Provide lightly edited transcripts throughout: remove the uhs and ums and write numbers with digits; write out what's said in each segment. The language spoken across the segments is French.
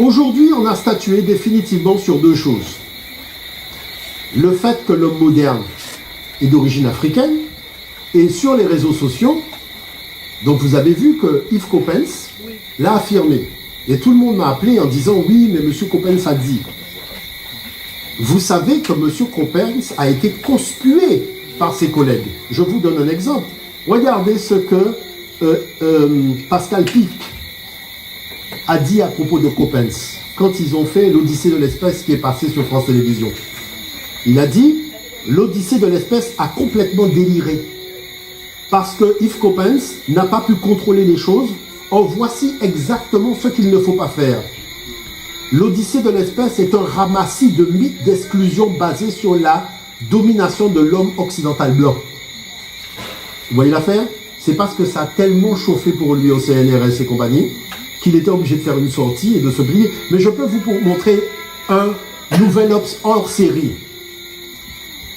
Aujourd'hui, on a statué définitivement sur deux choses. Le fait que l'homme moderne est d'origine africaine, et sur les réseaux sociaux, donc vous avez vu que Yves Coppens l'a affirmé. Et tout le monde m'a appelé en disant « Oui, mais M. Coppens a dit ». Vous savez que M. Coppens a été conspué par ses collègues. Je vous donne un exemple. Regardez ce que Pascal Pic a dit à propos de Coppens quand ils ont fait l'Odyssée de l'espèce qui est passée sur France Télévisions. Il a dit « L'Odyssée de l'espèce a complètement déliré parce que Yves Coppens n'a pas pu contrôler les choses. Or, voici exactement ce qu'il ne faut pas faire. L'Odyssée de l'espèce est un ramassis de mythes d'exclusion basés sur la domination de l'homme occidental blanc. » Vous voyez l'affaire? C'est parce que ça a tellement chauffé pour lui au CNRS et compagnie qu'il était obligé de faire une sortie et de se plier. Mais je peux vous montrer un nouvel ops hors série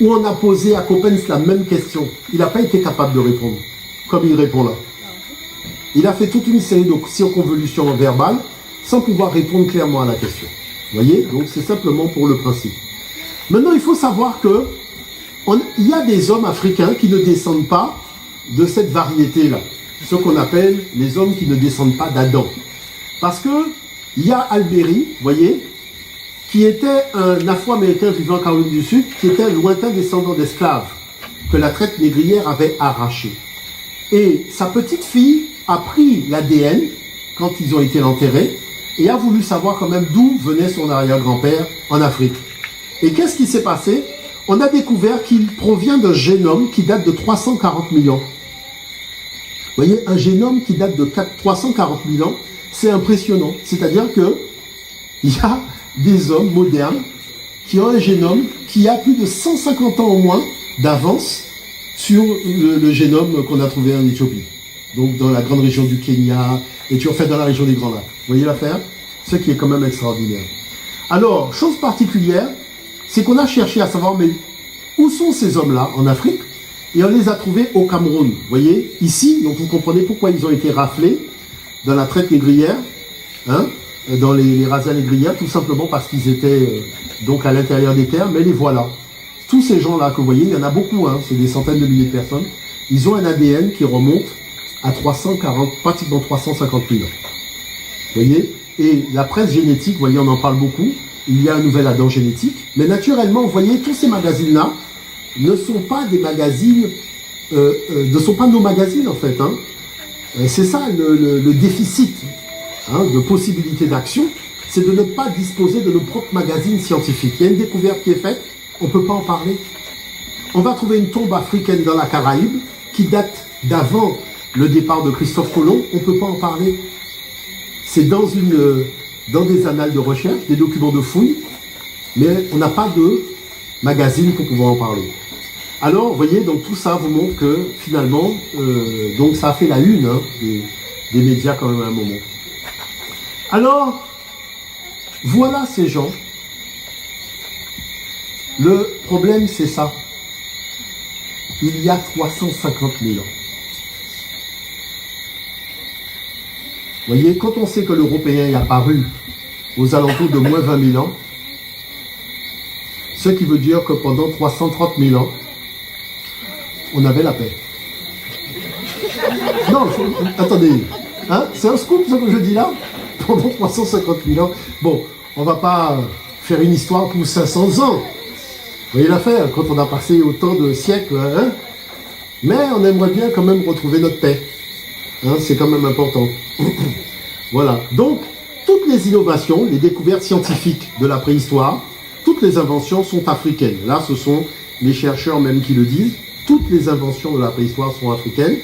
où on a posé à Coppens la même question. Il n'a pas été capable de répondre, comme il répond là. Il a fait toute une série de circonvolutions verbales sans pouvoir répondre clairement à la question. Vous voyez? Donc c'est simplement pour le principe. Maintenant, il faut savoir que il y a des hommes africains qui ne descendent pas de cette variété-là. Ce qu'on appelle les hommes qui ne descendent pas d'Adam. Parce que il y a Alberi, vous voyez, qui était un Afro-Américain vivant en Caroline du Sud, qui était un lointain descendant d'esclaves que la traite négrière avait arraché. Et sa petite fille a pris l'ADN quand ils ont été enterrés et a voulu savoir quand même d'où venait son arrière-grand-père en Afrique. Et qu'est-ce qui s'est passé? On a découvert qu'il provient d'un génome qui date de 340 000 ans. Vous voyez, un génome qui date de 340 000 ans, c'est impressionnant. C'est-à-dire que il y a des hommes modernes qui ont un génome qui a plus de 150 ans au moins d'avance sur le génome qu'on a trouvé en Éthiopie. Donc dans la grande région du Kenya, et tu en fait dans la région des Grands Lacs. Vous voyez l'affaire? Ce qui est quand même extraordinaire. Alors, chose particulière, c'est qu'on a cherché à savoir, mais où sont ces hommes-là en Afrique? Et on les a trouvés au Cameroun. Vous voyez, ici, donc vous comprenez pourquoi ils ont été raflés dans la traite négrière, hein, dans les razzias négrières, tout simplement parce qu'ils étaient donc à l'intérieur des terres, mais les voilà. Tous ces gens-là que vous voyez, il y en a beaucoup, hein, c'est des centaines de milliers de personnes, ils ont un ADN qui remonte à 340, pratiquement 350 000 ans. Vous voyez? Et la presse génétique, vous voyez, on en parle beaucoup, il y a un nouvel Adam génétique, mais naturellement, vous voyez, tous ces magazines-là ne sont pas des magazines, ne sont pas nos magazines en fait, hein. C'est ça le déficit, hein, de possibilités d'action, c'est de ne pas disposer de nos propres magazines scientifiques. Il y a une découverte qui est faite, on ne peut pas en parler. On va trouver une tombe africaine dans la Caraïbe qui date d'avant le départ de Christophe Colomb, on ne peut pas en parler. C'est dans des annales de recherche, des documents de fouilles, mais on n'a pas de magazine pour pouvoir en parler. Alors, vous voyez, donc tout ça vous montre que finalement, donc ça a fait la une, hein, des médias quand même à un moment. Alors, voilà ces gens. Le problème, c'est ça. Il y a 350 000 ans. Vous voyez, quand on sait que l'Européen est apparu aux alentours de moins 20 000 ans, ce qui veut dire que pendant 330 000 ans, on avait la paix. Non, attendez, hein, c'est un scoop ce que je dis là. Pendant 350 000 ans. Bon, on va pas faire une histoire pour 500 ans. Vous voyez l'affaire, quand on a passé autant de siècles, hein, mais on aimerait bien quand même retrouver notre paix. Hein, c'est quand même important. Voilà. Donc, toutes les innovations, les découvertes scientifiques de la préhistoire, toutes les inventions sont africaines. Là, ce sont les chercheurs même qui le disent. Toutes les inventions de la préhistoire sont africaines.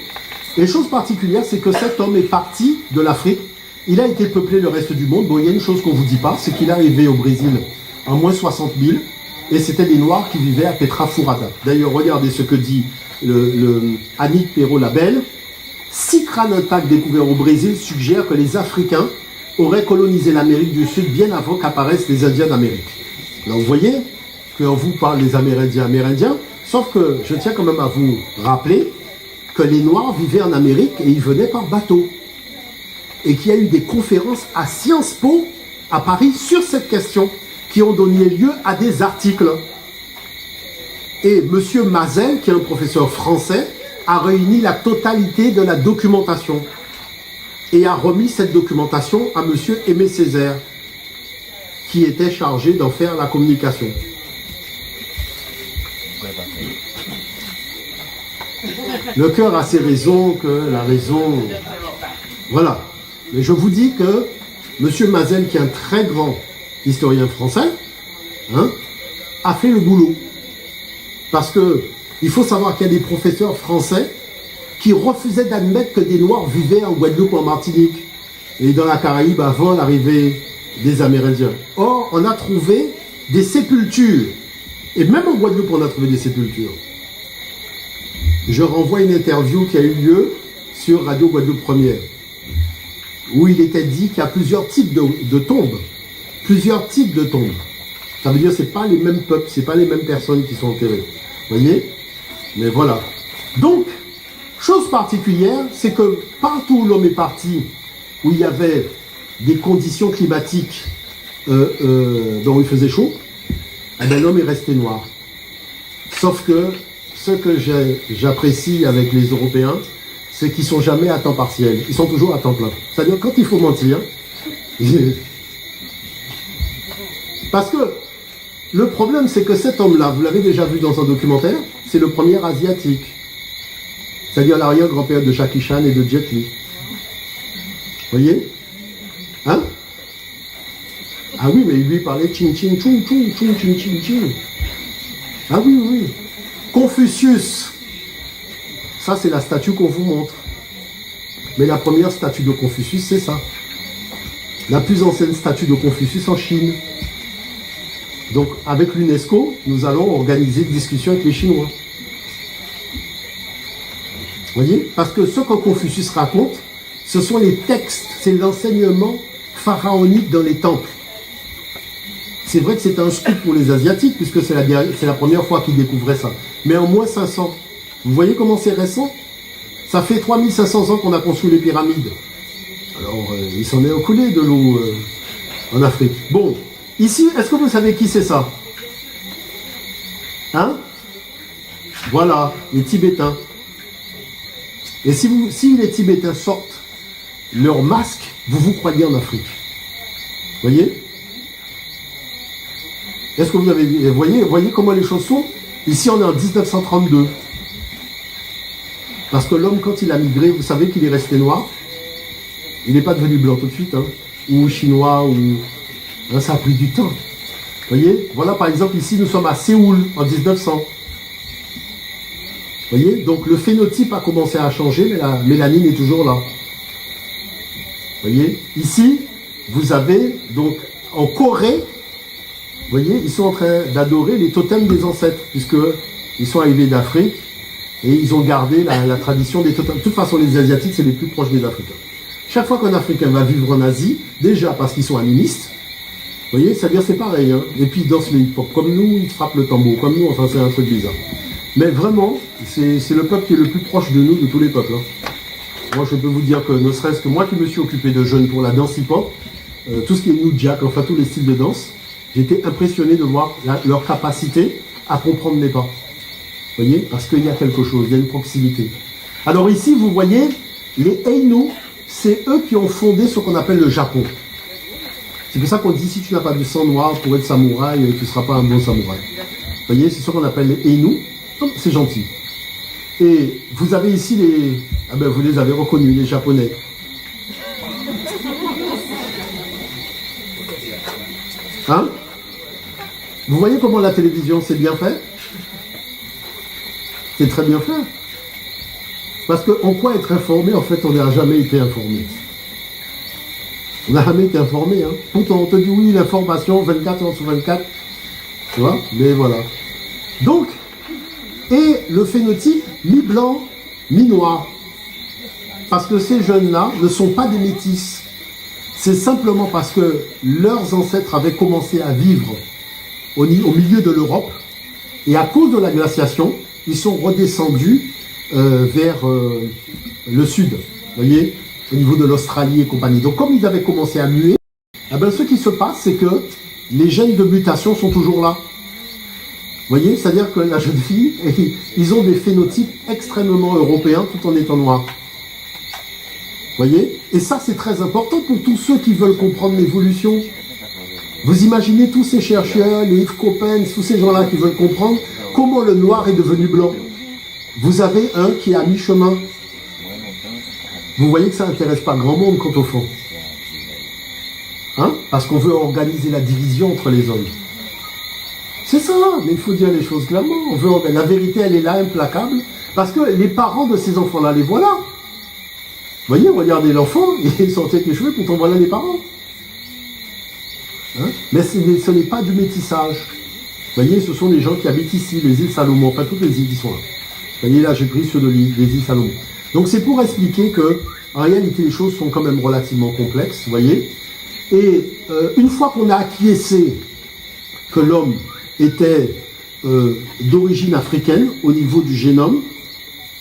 Et chose particulière, c'est que cet homme est parti de l'Afrique. Il a été peuplé le reste du monde. Bon, il y a une chose qu'on ne vous dit pas, c'est qu'il est arrivé au Brésil en moins 60 000. Et c'était des Noirs qui vivaient à Petra Furada. D'ailleurs, regardez ce que dit Annick Perrault-Labelle. 6 crânes intacts découverts au Brésil suggèrent que les Africains auraient colonisé l'Amérique du Sud bien avant qu'apparaissent les Indiens d'Amérique. Alors vous voyez qu'on vous parle des Amérindiens, sauf que je tiens quand même à vous rappeler que les Noirs vivaient en Amérique et ils venaient par bateau. Et qu'il y a eu des conférences à Sciences Po à Paris sur cette question qui ont donné lieu à des articles. Et M. Mazel, qui est un professeur français, a réuni la totalité de la documentation et a remis cette documentation à M. Aimé Césaire, qui était chargé d'en faire la communication. Le cœur a ses raisons que la raison... Voilà. Mais je vous dis que M. Mazel, qui est un très grand historien français, a fait le boulot. Parce que il faut savoir qu'il y a des professeurs français qui refusaient d'admettre que des Noirs vivaient en Guadeloupe, en Martinique et dans la Caraïbe avant l'arrivée des Amérindiens. Or, on a trouvé des sépultures. Et même en Guadeloupe, on a trouvé des sépultures. Je renvoie une interview qui a eu lieu sur Radio Guadeloupe Première, où il était dit qu'il y a plusieurs types de tombes. Plusieurs types de tombes. Ça veut dire que ce n'est pas les mêmes peuples, ce n'est pas les mêmes personnes qui sont enterrées. Vous voyez? Mais voilà. Donc, chose particulière, c'est que partout où l'homme est parti, où il y avait des conditions climatiques dont il faisait chaud, eh bien, l'homme est resté noir. Sauf que ce que j'apprécie avec les Européens, c'est qu'ils ne sont jamais à temps partiel. Ils sont toujours à temps plein. C'est-à-dire, quand il faut mentir, parce que le problème, c'est que cet homme-là, vous l'avez déjà vu dans un documentaire, c'est le premier asiatique. C'est-à-dire l'arrière-grand-père de Jackie Chan et de Jet Li. Vous voyez? Hein? Ah oui, mais lui parlait ching ching chung chung chung ching ching ching. Ah oui, oui. Confucius. Ça, c'est la statue qu'on vous montre. Mais la première statue de Confucius, c'est ça. La plus ancienne statue de Confucius en Chine. Donc, avec l'UNESCO, nous allons organiser des discussions avec les Chinois. Vous voyez? Parce que ce que Confucius raconte, ce sont les textes, c'est l'enseignement pharaonique dans les temples. C'est vrai que c'est un scoop pour les Asiatiques, puisque c'est la première fois qu'ils découvraient ça. Mais en moins 500. Vous voyez comment c'est récent? Ça fait 3500 ans qu'on a construit les pyramides. Alors, il s'en est écoulé de l'eau en Afrique. Bon. Ici, est-ce que vous savez qui c'est ça? Hein? Voilà, les Tibétains. Et si les Tibétains sortent leur masque, vous croyez en Afrique. Vous voyez? Est-ce que vous avez vu? Voyez comment les choses sont? Ici, on est en 1932. Parce que l'homme, quand il a migré, vous savez qu'il est resté noir. Il n'est pas devenu blanc tout de suite, hein, ou chinois, ou... Ça a pris du temps. Vous voyez? Voilà, par exemple, ici, nous sommes à Séoul, en 1900. Vous voyez? Donc, le phénotype a commencé à changer, mais la mélanine est toujours là. Vous voyez? Ici, vous avez, donc, en Corée, vous voyez, ils sont en train d'adorer les totems des ancêtres, puisqu'ils sont arrivés d'Afrique, et ils ont gardé la tradition des totems. De toute façon, les Asiatiques, c'est les plus proches des Africains. Chaque fois qu'un Africain va vivre en Asie, déjà parce qu'ils sont animistes, vous voyez, ça veut dire c'est pareil, hein. Et puis ils dansent le hip-hop. Comme nous, ils frappent le tambour. Comme nous, enfin, c'est un truc bizarre. Mais vraiment, c'est le peuple qui est le plus proche de nous, de tous les peuples. Hein. Moi, je peux vous dire que, ne serait-ce que moi qui me suis occupé de jeunes pour la danse hip-hop, tout ce qui est New Jack, enfin tous les styles de danse, j'ai été impressionné de voir leur capacité à comprendre mes pas. Vous voyez, parce qu'il y a quelque chose, il y a une proximité. Alors ici, vous voyez, les Ainu, c'est eux qui ont fondé ce qu'on appelle le Japon. C'est pour ça qu'on dit, si tu n'as pas de sang noir pour être samouraï, tu ne seras pas un bon samouraï. Vous voyez, c'est ce qu'on appelle les Ainu. C'est gentil. Et vous avez ici les... Ah ben, vous les avez reconnus, les Japonais. Hein? Vous voyez comment la télévision, c'est bien fait? C'est très bien fait. Parce qu'en quoi être informé, en fait, on n'a jamais été informé. On n'a jamais été informé. Hein. Pourtant, on te dit oui, l'information, 24 heures sur 24. Tu vois? Mais voilà. Donc, et le phénotype mi-blanc, mi-noir. Parce que ces jeunes-là ne sont pas des métis. C'est simplement parce que leurs ancêtres avaient commencé à vivre au milieu de l'Europe. Et à cause de la glaciation, ils sont redescendus vers le sud. Vous voyez? Au niveau de l'Australie et compagnie. Donc, comme ils avaient commencé à muer, Eh bien, ce qui se passe, c'est que les gènes de mutation sont toujours là. Vous voyez, c'est-à-dire que la jeune fille, ils ont des phénotypes extrêmement européens tout en étant noirs. Vous voyez? Et ça, c'est très important pour tous ceux qui veulent comprendre l'évolution. Vous imaginez tous ces chercheurs, les Yves Coppens, tous ces gens-là qui veulent comprendre comment le noir est devenu blanc. Vous avez un qui est à mi-chemin. Vous voyez que ça n'intéresse pas grand monde quant au fond. Hein? Parce qu'on veut organiser la division entre les hommes. C'est ça, mais il faut dire les choses clairement. La vérité, elle est là, implacable. Parce que les parents de ces enfants-là, les voilà. Vous voyez, regardez l'enfant, il sortait avec les cheveux, pourtant voilà les parents. Hein? Mais ce n'est pas du métissage. Vous voyez, ce sont des gens qui habitent ici, les îles Salomon, enfin toutes les îles qui sont là. Vous voyez, là j'ai pris ceux de les îles Salomon. Donc c'est pour expliquer que, en réalité, les choses sont quand même relativement complexes, vous voyez. Et une fois qu'on a acquiescé que l'homme était d'origine africaine au niveau du génome,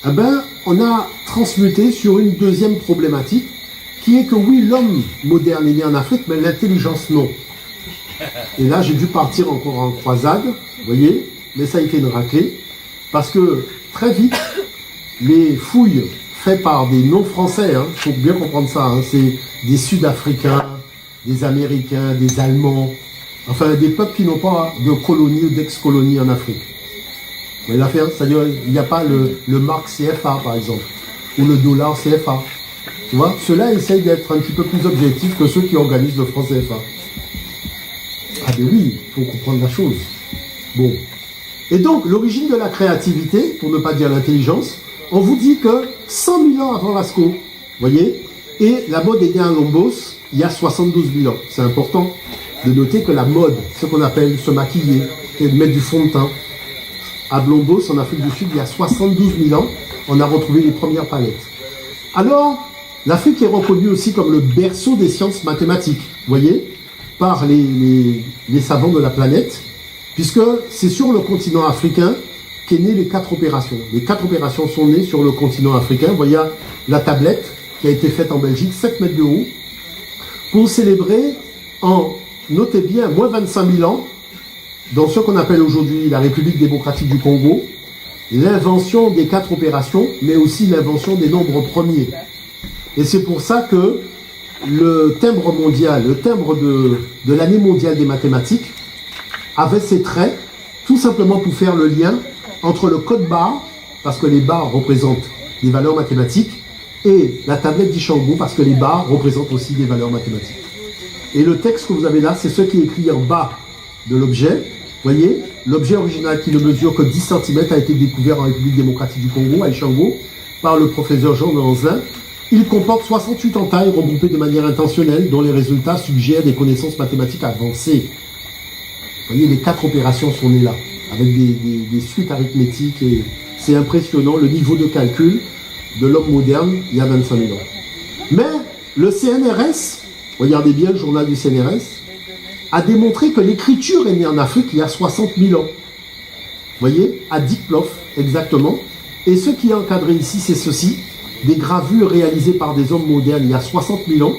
eh ben, on a transmuté sur une deuxième problématique, qui est que oui, l'homme moderne est né en Afrique, mais l'intelligence non. Et là, j'ai dû partir encore en croisade, vous voyez, mais ça a été une raclée, parce que très vite, les fouilles faites par des non-français, il faut bien comprendre ça, hein, c'est des Sud-Africains, des Américains, des Allemands, enfin des peuples qui n'ont pas de colonie ou d'ex-colonie en Afrique. Vous voyez l'affaire, c'est-à-dire il n'y a pas le marque CFA par exemple, ou le dollar CFA. Tu vois, ceux-là essayent d'être un petit peu plus objectifs que ceux qui organisent le franc CFA. Ah ben oui, il faut comprendre la chose. Bon. Et donc, l'origine de la créativité, pour ne pas dire l'intelligence, on vous dit que 100 000 ans avant Lascaux, vous voyez, et la mode est née à Lombos il y a 72 000 ans. C'est important de noter que la mode, ce qu'on appelle se maquiller, et mettre du fond de teint, à Lombos, en Afrique du Sud, il y a 72 000 ans, on a retrouvé les premières palettes. Alors, l'Afrique est reconnue aussi comme le berceau des sciences mathématiques, vous voyez, par les savants de la planète, puisque c'est sur le continent africain qu'est née les 4 opérations. Les 4 opérations sont nées sur le continent africain. Vous voyez la tablette qui a été faite en Belgique, 7 mètres de haut, pour célébrer en, notez bien, moins 25 000 ans, dans ce qu'on appelle aujourd'hui la République démocratique du Congo, l'invention des 4 opérations, mais aussi l'invention des nombres premiers. Et c'est pour ça que le timbre mondial, le timbre de l'année mondiale des mathématiques, avait ses traits, tout simplement pour faire le lien entre le code barre, parce que les barres représentent des valeurs mathématiques, et la tablette d'Ishango, parce que les barres représentent aussi des valeurs mathématiques. Et le texte que vous avez là, c'est ce qui est écrit en bas de l'objet. Vous voyez, l'objet original qui ne mesure que 10 cm a été découvert en République démocratique du Congo, à Ishango, par le professeur Jean Lanzin. Il comporte 68 entailles regroupées de manière intentionnelle, dont les résultats suggèrent des connaissances mathématiques avancées. Vous voyez, les 4 opérations sont nées là, avec des suites arithmétiques, et c'est impressionnant le niveau de calcul de l'homme moderne il y a 25 000 ans. Mais le CNRS, regardez bien le journal du CNRS, a démontré que l'écriture est née en Afrique il y a 60 000 ans. Vous voyez, à Dikplof, exactement. Et ce qui est encadré ici, c'est ceci, des gravures réalisées par des hommes modernes il y a 60 000 ans,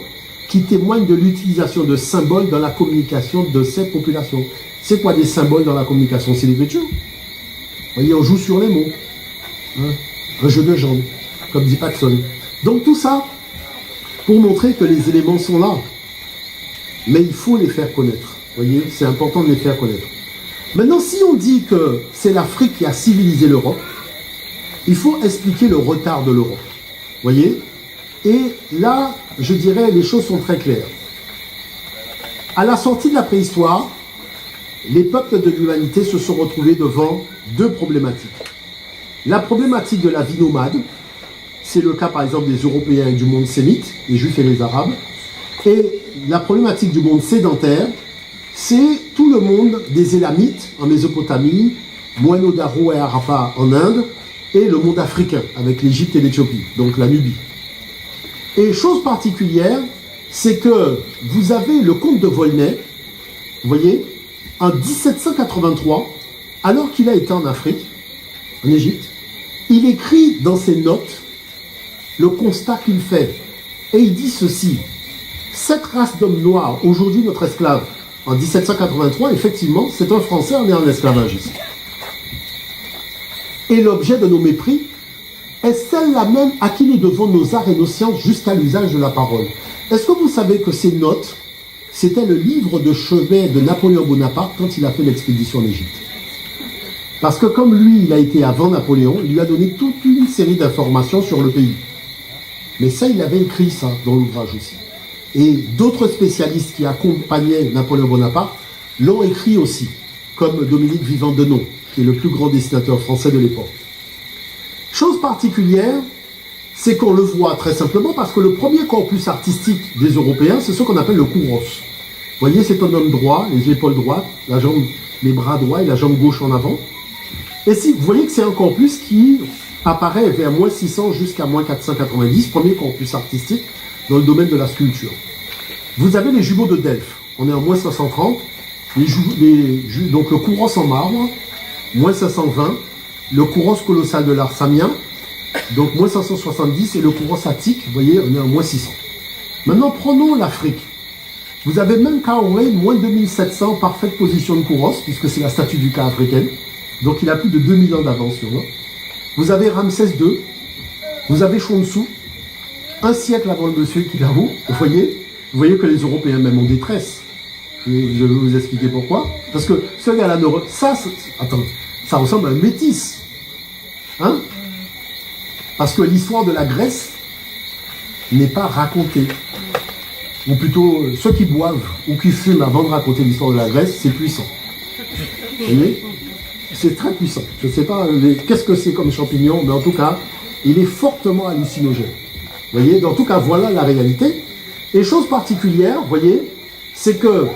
qui témoignent de l'utilisation de symboles dans la communication de ces populations. C'est quoi des symboles dans la communication? C'est l'écriture. Vous voyez, on joue sur les mots. Hein? Un jeu de jambes, comme dit Paxson. Donc tout ça, pour montrer que les éléments sont là. Mais il faut les faire connaître. Vous voyez, c'est important de les faire connaître. Maintenant, si on dit que c'est l'Afrique qui a civilisé l'Europe, il faut expliquer le retard de l'Europe. Vous voyez? Et là, je dirais, les choses sont très claires. À la sortie de la préhistoire, les peuples de l'humanité se sont retrouvés devant 2 problématiques. La problématique de la vie nomade, c'est le cas par exemple des Européens et du monde sémite, les Juifs et les Arabes. Et la problématique du monde sédentaire, c'est tout le monde des Élamites en Mésopotamie, Mohenjo-Daro et Harappa en Inde, et le monde africain avec l'Égypte et l'Éthiopie, donc la Nubie. Et chose particulière, c'est que vous avez le comte de Volney, vous voyez, en 1783, alors qu'il a été en Afrique, en Égypte, il écrit dans ses notes le constat qu'il fait. Et il dit ceci: Cette race d'hommes noirs, aujourd'hui notre esclave, en 1783, effectivement, c'est un Français, on est en esclavage ici. Et l'objet de nos mépris est celle-là même à qui nous devons nos arts et nos sciences jusqu'à l'usage de la parole. Est-ce que vous savez que ces notes, c'était le livre de chevet de Napoléon Bonaparte quand il a fait l'expédition en Égypte? Parce que comme lui, il a été avant Napoléon, il lui a donné toute une série d'informations sur le pays. Mais ça, il avait écrit ça dans l'ouvrage aussi. Et d'autres spécialistes qui accompagnaient Napoléon Bonaparte l'ont écrit aussi, comme Dominique Vivant-Denon, qui est le plus grand dessinateur français de l'époque. Chose particulière, c'est qu'on le voit très simplement parce que le premier corpus artistique des Européens, c'est ce qu'on appelle le kouros. Vous voyez, c'est un homme droit, les épaules droites, les bras droits et la jambe gauche en avant. Et si vous voyez que c'est un corpus qui apparaît vers moins 600 jusqu'à moins 490, premier corpus artistique dans le domaine de la sculpture. Vous avez les jumeaux de Delphes, on est en moins 530, donc le kouros en marbre, moins 520, le kouros colossal de l'art samien, donc moins 570, et le kouros attique, vous voyez, on est en moins 600. Maintenant, prenons l'Afrique. Vous avez même Kaoré, moins 2700, parfaite position de kouros, puisque c'est la statue du cas africaine, donc il a plus de 2000 ans d'avance sur nous. Vous avez Ramsès II, vous avez Chonsu, un siècle avant le monsieur qui est là-haut, vous voyez que les Européens même ont des tresses. Je vais vous expliquer pourquoi. Parce que ce gars-là, ça ressemble à un métis. Hein? Parce que l'histoire de la Grèce n'est pas racontée. Ou plutôt, ceux qui boivent ou qui fument avant de raconter l'histoire de la Grèce, c'est puissant. Vous voyez? C'est très puissant. Je ne sais pas qu'est-ce que c'est comme champignon, mais en tout cas, il est fortement hallucinogène. Vous voyez? En tout cas, voilà la réalité. Et chose particulière, vous voyez, c'est que,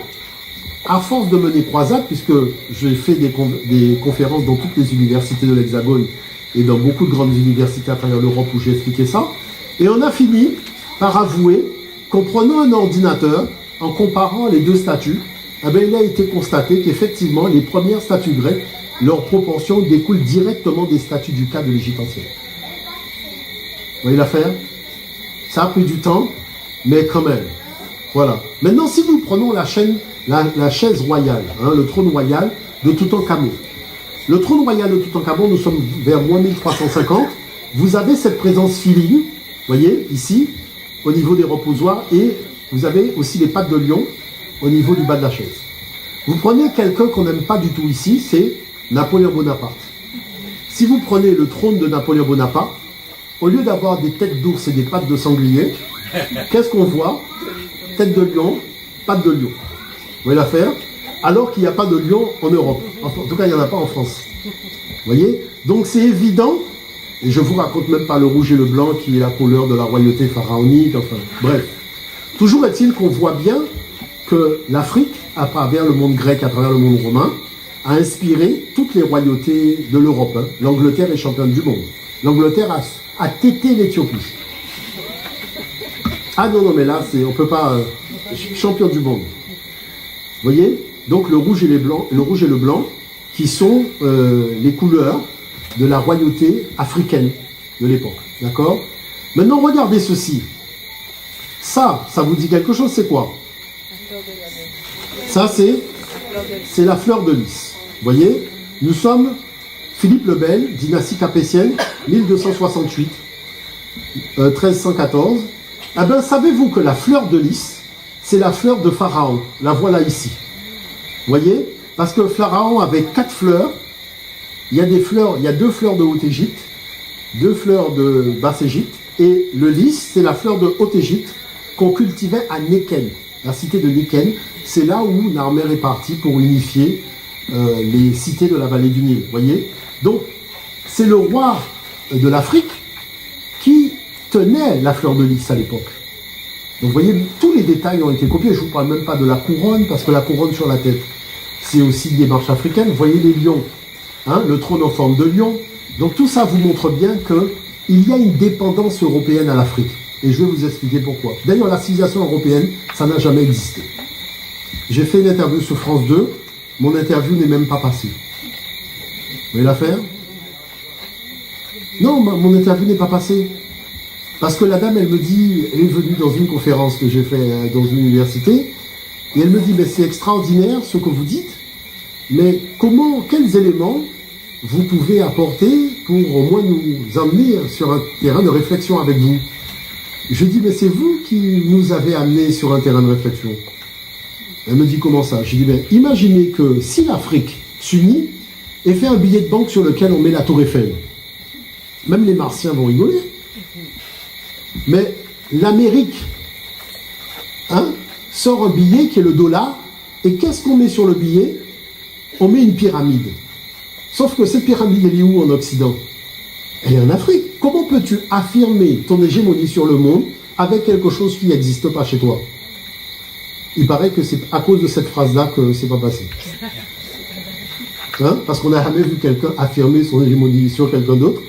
à force de mener croisade, puisque j'ai fait des conférences dans toutes les universités de l'Hexagone et dans beaucoup de grandes universités à travers l'Europe où j'ai expliqué ça, et on a fini par avouer qu'en prenant un ordinateur, en comparant les deux statues, eh bien, il a été constaté qu'effectivement, les premières statues grecques, leur proportion découle directement des statues du cas de l'Égypte ancienne. Vous voyez l'affaire? Ça a pris du temps, mais quand même. Voilà. Maintenant, si nous prenons la chaise royale, hein, le trône royal de Toutankhamon. Le trône royal de Toutankhamon, nous sommes vers moins 1350. Vous avez cette présence filine, vous voyez, ici, au niveau des reposoirs, et vous avez aussi les pattes de lion au niveau du bas de la chaise. Vous prenez quelqu'un qu'on n'aime pas du tout ici, c'est Napoléon Bonaparte. Si vous prenez le trône de Napoléon Bonaparte, au lieu d'avoir des têtes d'ours et des pattes de sanglier, qu'est-ce qu'on voit? Tête de lion, pattes de lion. Vous voyez l'affaire? Alors qu'il n'y a pas de lion en Europe. En tout cas, il n'y en a pas en France. Vous voyez? Donc c'est évident, et je ne vous raconte même pas le rouge et le blanc qui est la couleur de la royauté pharaonique, enfin, bref. Toujours est-il qu'on voit bien que l'Afrique, à travers le monde grec, à travers le monde romain, a inspiré toutes les royautés de l'Europe. Hein. L'Angleterre est championne du monde. L'Angleterre a tété l'Éthiopie. Ah non, mais là, on ne peut pas... champion du monde. Vous voyez? Donc le rouge et le blanc, qui sont les couleurs de la royauté africaine de l'époque. D'accord? Maintenant, regardez ceci. Ça vous dit quelque chose, c'est quoi? Ça, c'est la fleur de lys. Vous voyez? Nous sommes Philippe le Bel, dynastie capétienne, 1268, 1314. Eh bien, savez-vous que la fleur de lys, c'est la fleur de Pharaon? La voilà ici. Vous voyez? Parce que Pharaon avait 4 fleurs. Il y a 2 fleurs de Haute-Égypte, 2 fleurs de Basse-Égypte, et le lys, c'est la fleur de Haute-Égypte qu'on cultivait à Néken. La cité de Néken, c'est là où Narmer est parti pour unifier les cités de la vallée du Nil. Vous voyez? Donc, c'est le roi de l'Afrique qui tenait la fleur de lys à l'époque. Donc, vous voyez, tous les détails ont été copiés. Je ne vous parle même pas de la couronne, parce que la couronne sur la tête, c'est aussi des marches africaines. Vous voyez les lions, hein, le trône en forme de lion. Donc, tout ça vous montre bien qu'il y a une dépendance européenne à l'Afrique. Et je vais vous expliquer pourquoi. D'ailleurs, la civilisation européenne, ça n'a jamais existé. J'ai fait une interview sur France 2. Mon interview n'est même pas passée. Vous voyez l'affaire? Non, mon interview n'est pas passée. Parce que la dame, elle me dit, elle est venue dans une conférence que j'ai fait dans une université, et elle me dit, mais c'est extraordinaire ce que vous dites, mais quels éléments vous pouvez apporter pour au moins nous emmener sur un terrain de réflexion avec vous? Je dis, mais c'est vous qui nous avez amenés sur un terrain de réflexion. Elle me dit, comment ça? Je dis, mais imaginez que si l'Afrique s'unit et fait un billet de banque sur lequel on met la tour Eiffel, même les Martiens vont rigoler. Mais l'Amérique sort un billet qui est le dollar, et qu'est-ce qu'on met sur le billet? On met une pyramide. Sauf que cette pyramide, elle est où en Occident? Elle est en Afrique. Comment peux-tu affirmer ton hégémonie sur le monde avec quelque chose qui n'existe pas chez toi? Il paraît que c'est à cause de cette phrase-là que c'est pas passé. Parce qu'on n'a jamais vu quelqu'un affirmer son hégémonie sur quelqu'un d'autre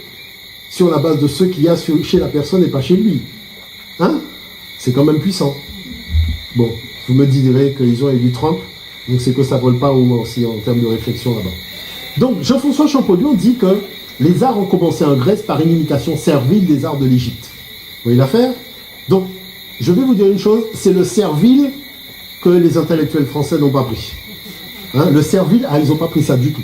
sur la base de ce qu'il y a chez la personne et pas chez lui. C'est quand même puissant. Bon, vous me direz qu'ils ont élu Trump, donc c'est que ça ne vole pas au moins aussi en termes de réflexion là-bas. Donc Jean-François Champollion dit que les arts ont commencé en Grèce par une imitation servile des arts de l'Égypte. Vous voyez l'affaire? Donc, je vais vous dire une chose, c'est le servile que les intellectuels français n'ont pas pris. Le servile, ils n'ont pas pris ça du tout.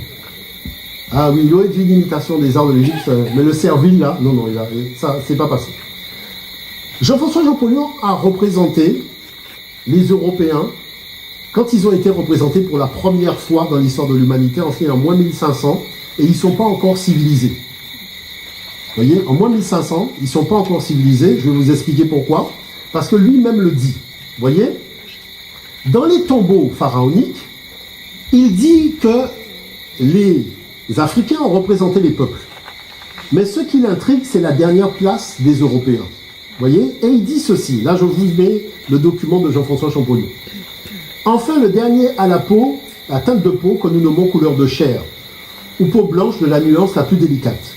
Ah oui, il aurait dit une imitation des arts de l'Égypte, mais le servile là, non, ça, c'est pas passé. Jean-François Champollion a représenté les Européens quand ils ont été représentés pour la première fois dans l'histoire de l'humanité, en moins 1500, et ils ne sont pas encore civilisés. Vous voyez, en moins 1500, ils ne sont pas encore civilisés, je vais vous expliquer pourquoi, parce que lui-même le dit. Vous voyez, dans les tombeaux pharaoniques, il dit que les Africains ont représenté les peuples. Mais ce qui l'intrigue, c'est la dernière place des Européens. Vous voyez, et il dit ceci, là je vous mets le document de Jean-François Champollion. Enfin, le dernier a la teinte de peau que nous nommons couleur de chair, ou peau blanche de la nuance la plus délicate.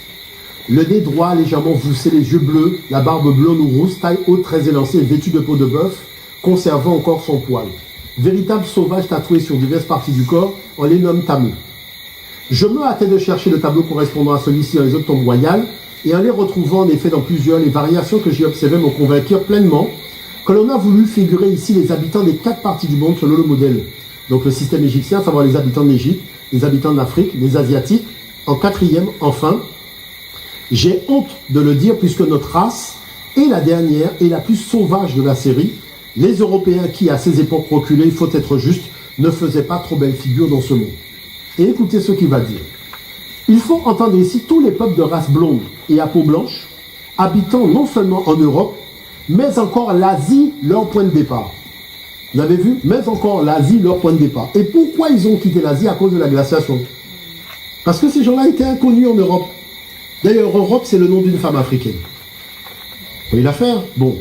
Le nez droit, légèrement voussé, les yeux bleus, la barbe blonde ou rousse, taille haute, très élancée, vêtue de peau de bœuf, conservant encore son poil. Véritable sauvage tatoué sur diverses parties du corps, on les nomme tamous. Je me hâtais de chercher le tableau correspondant à celui-ci dans les autres tombes royales, et en les retrouvant en effet dans plusieurs, les variations que j'ai observées me convainquirent pleinement que l'on a voulu figurer ici les habitants des 4 parties du monde selon le modèle. Donc le système égyptien, à savoir les habitants d'Égypte, les habitants d'Afrique, les Asiatiques. En 4e, enfin, j'ai honte de le dire puisque notre race est la dernière et la plus sauvage de la série. Les Européens qui, à ces époques reculées, il faut être juste, ne faisaient pas trop belle figure dans ce monde. Et écoutez ce qu'il va dire. Il faut entendre ici tous les peuples de race blonde et à peau blanche, habitant non seulement en Europe, mais encore l'Asie, leur point de départ. Vous avez vu? Mais encore l'Asie, leur point de départ. Et pourquoi ils ont quitté l'Asie? À cause de la glaciation. Parce que ces gens-là étaient inconnus en Europe. D'ailleurs, Europe, c'est le nom d'une femme africaine. Vous voyez l'affaire? Bon.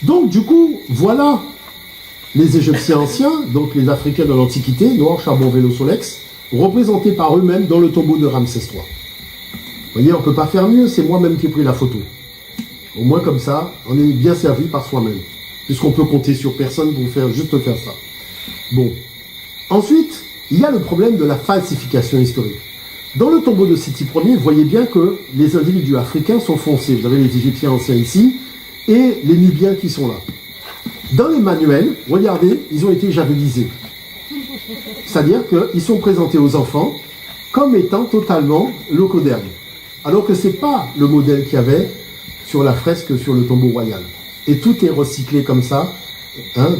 Donc, du coup, voilà les Égyptiens anciens, donc les Africains de l'Antiquité, noir, charbon, vélo, solex, représentés par eux-mêmes dans le tombeau de Ramsès III. Vous voyez, on ne peut pas faire mieux, c'est moi-même qui ai pris la photo. Au moins comme ça, on est bien servi par soi-même. Puisqu'on peut compter sur personne pour juste faire ça. Bon. Ensuite, il y a le problème de la falsification historique. Dans le tombeau de Séti Ier, vous voyez bien que les individus africains sont foncés. Vous avez les Égyptiens anciens ici, et les Nubiens qui sont là. Dans les manuels, regardez, ils ont été javelisés. C'est-à-dire qu'ils sont présentés aux enfants comme étant totalement locaux-dermes. Alors que ce n'est pas le modèle qu'il y avait sur la fresque sur le tombeau royal. Et tout est recyclé comme ça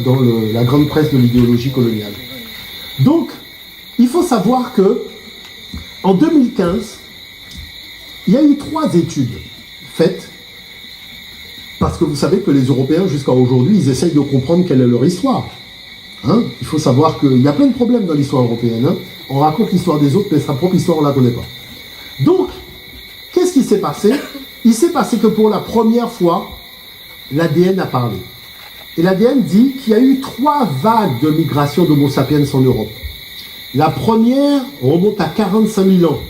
dans la grande presse de l'idéologie coloniale. Donc, il faut savoir que en 2015, il y a eu 3 études faites, parce que vous savez que les Européens, jusqu'à aujourd'hui, ils essayent de comprendre quelle est leur histoire. Il faut savoir qu'il y a plein de problèmes dans l'histoire européenne. On raconte l'histoire des autres, mais sa propre histoire, on ne la connaît pas. Donc, qu'est-ce qui s'est passé? Il s'est passé que pour la première fois, l'ADN a parlé. Et l'ADN dit qu'il y a eu 3 vagues de migration d'Homo sapiens en Europe. La première remonte à 45 000 ans,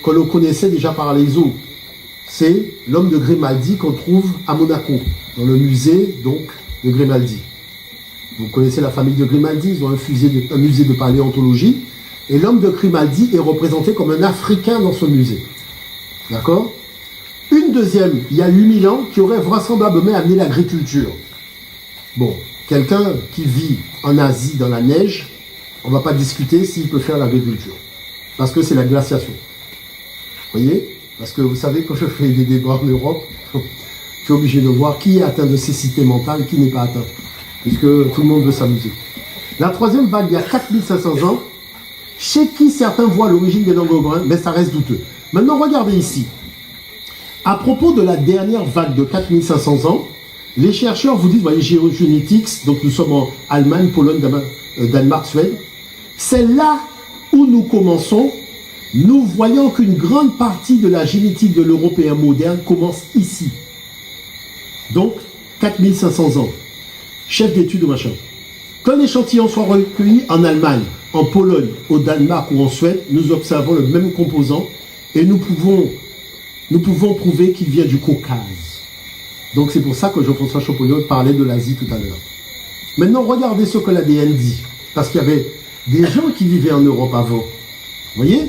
que l'on connaissait déjà par les os. C'est l'homme de Grimaldi qu'on trouve à Monaco, dans le musée donc, de Grimaldi. Vous connaissez la famille de Grimaldi, ils ont un musée de paléontologie, et l'homme de Grimaldi est représenté comme un Africain dans ce musée. D'accord? Une une deuxième, il y a 8000 ans, qui aurait vraisemblablement amené l'agriculture. Bon, quelqu'un qui vit en Asie dans la neige, on ne va pas discuter s'il peut faire l'agriculture. Parce que c'est la glaciation. Vous voyez? Parce que vous savez, quand je fais des débats en Europe, je suis obligé de voir qui est atteint de cécité mentale, qui n'est pas atteint. Puisque tout le monde veut s'amuser. La troisième vague, il y a 4500 ans, chez qui certains voient l'origine des langues grecques, mais ça reste douteux. Maintenant, regardez ici. À propos de la dernière vague de 4500 ans, les chercheurs vous disent, vous voyez, Géogenetics, donc nous sommes en Allemagne, Pologne, Danemark, Suède. C'est là où nous commençons. Nous voyons qu'une grande partie de la génétique de l'Européen moderne commence ici. Donc, 4500 ans. Chef d'études ou machin. Qu'un échantillon soit recueilli en Allemagne, en Pologne, au Danemark ou en Suède, nous observons le même composant et nous pouvons prouver qu'il vient du Caucase. Donc c'est pour ça que Jean-François Champollion parlait de l'Asie tout à l'heure. Maintenant, regardez ce que l'ADN dit. Parce qu'il y avait des gens qui vivaient en Europe avant. Vous voyez?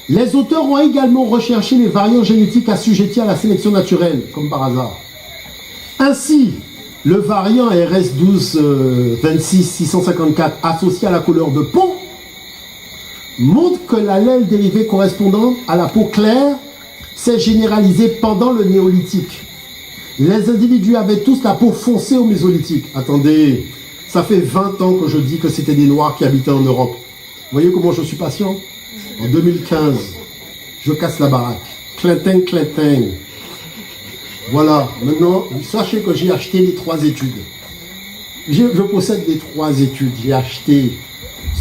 Les auteurs ont également recherché les variants génétiques assujettis à la sélection naturelle, comme par hasard. Ainsi, le variant RS12 26 654 associé à la couleur de peau montre que l'allèle dérivé correspondant à la peau claire s'est généralisé pendant le néolithique. Les individus avaient tous la peau foncée au mésolithique. Attendez, ça fait 20 ans que je dis que c'était des Noirs qui habitaient en Europe. Vous voyez comment je suis patient? En 2015, je casse la baraque. Clintin, Clintin. Voilà, maintenant, sachez que j'ai acheté les 3 études. Je possède les 3 études, j'ai acheté.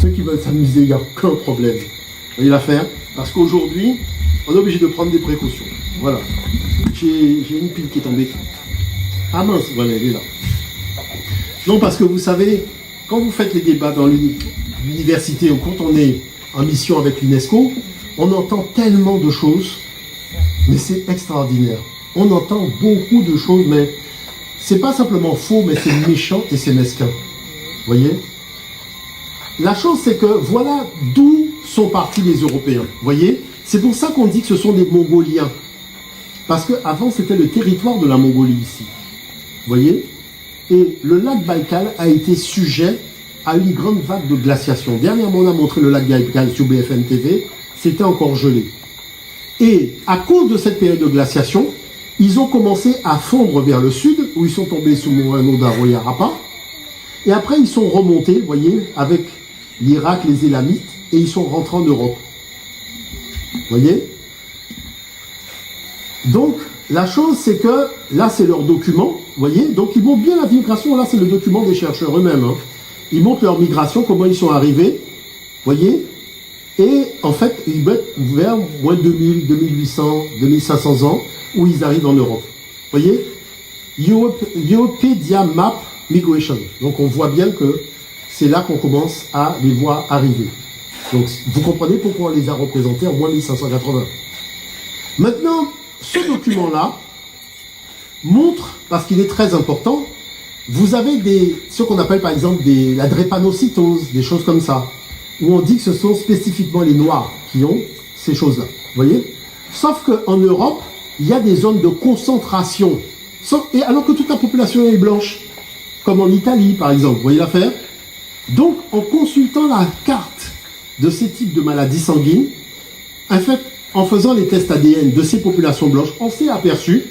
Ceux qui veulent s'amuser, il n'y a aucun problème. Vous voyez l'affaire? Parce qu'aujourd'hui, on est obligé de prendre des précautions. Voilà. J'ai une pile qui est tombée. Ah mince, voilà, elle est là. Non, parce que vous savez, quand vous faites les débats dans l'université ou quand on est en mission avec l'UNESCO, on entend tellement de choses, mais c'est extraordinaire. On entend beaucoup de choses, mais c'est pas simplement faux, mais c'est méchant et c'est mesquin. Vous voyez? La chose, c'est que voilà d'où sont partis les Européens. Vous voyez? C'est pour ça qu'on dit que ce sont des Mongoliens. Parce qu'avant, c'était le territoire de la Mongolie ici. Vous voyez? Et le lac Baïkal a été sujet à une grande vague de glaciation. Dernièrement, on a montré le lac Baïkal sur BFM TV. C'était encore gelé. Et à cause de cette période de glaciation, ils ont commencé à fondre vers le sud, où ils sont tombés sous Moreno d'Aroyarapa. Et après, ils sont remontés, vous voyez, avec l'Irak, les Élamites, et ils sont rentrés en Europe. Vous voyez? Donc, la chose, c'est que, là, c'est leur document, vous voyez? Donc, ils montrent bien la migration, là, c'est le document des chercheurs eux-mêmes. Hein. Ils montrent leur migration, comment ils sont arrivés, vous voyez? Et, en fait, ils mettent vers moins 2000, 2800, 2500 ans, où ils arrivent en Europe. Vous voyez? Europedia Map Migration. Donc, on voit bien que c'est là qu'on commence à les voir arriver. Donc, vous comprenez pourquoi on les a représentés en moins 1580. Maintenant, ce document-là montre, parce qu'il est très important, vous avez ce qu'on appelle par exemple la drépanocytose, des choses comme ça, où on dit que ce sont spécifiquement les Noirs qui ont ces choses-là. Vous voyez? Sauf qu'en Europe, il y a des zones de concentration, et alors que toute la population est blanche, comme en Italie par exemple. Vous voyez l'affaire? Donc, en consultant la carte de ces types de maladies sanguines, en fait, en faisant les tests ADN de ces populations blanches, on s'est aperçu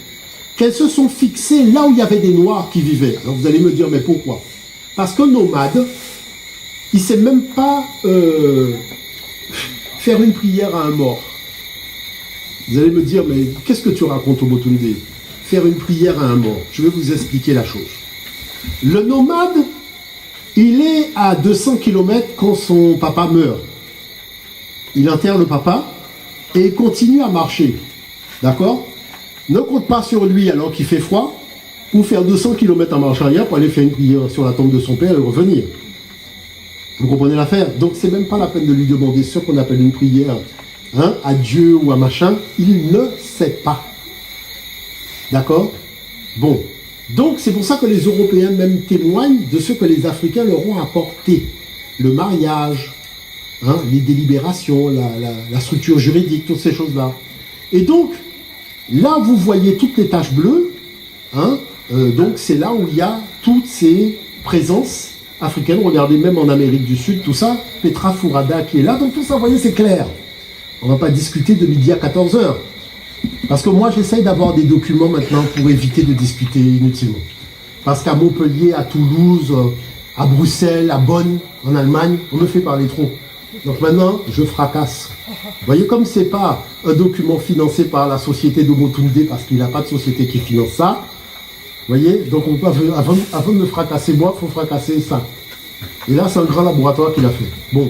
qu'elles se sont fixées là où il y avait des Noirs qui vivaient. Alors vous allez me dire, mais pourquoi? Parce qu'un nomade, il ne sait même pas faire une prière à un mort. Vous allez me dire, mais qu'est-ce que tu racontes au Botunde? Faire une prière à un mort. Je vais vous expliquer la chose. Le nomade, il est à 200 km quand son papa meurt. Il enterre le papa et il continue à marcher. D'accord? Ne compte pas sur lui alors qu'il fait froid ou faire 200 km en marche arrière pour aller faire une prière sur la tombe de son père et revenir. Vous comprenez l'affaire? Donc c'est même pas la peine de lui demander ce qu'on appelle une prière, hein, à Dieu ou à machin. Il ne sait pas. D'accord? Bon. Donc c'est pour ça que les Européens même témoignent de ce que les Africains leur ont apporté. Le mariage, hein, les délibérations, la structure juridique, toutes ces choses-là. Et donc, Là, vous voyez toutes les taches bleues. Hein, donc, c'est là où il y a toutes ces présences africaines. Regardez, même en Amérique du Sud, tout ça. Petra Fourada qui est là. Donc, tout ça, vous voyez, c'est clair. On ne va pas discuter de midi à 14 h. Parce que moi, j'essaye d'avoir des documents maintenant pour éviter de discuter inutilement. Parce qu'à Montpellier, à Toulouse, à Bruxelles, à Bonn, en Allemagne, on me fait parler trop. Donc maintenant, je fracasse. Vous voyez, comme ce n'est pas un document financé par la société de Motunde, parce qu'il n'a pas de société qui finance ça, vous voyez, donc on peut, avant de me fracasser moi, il faut fracasser ça. Et là, c'est un grand laboratoire qu'il a fait. Bon.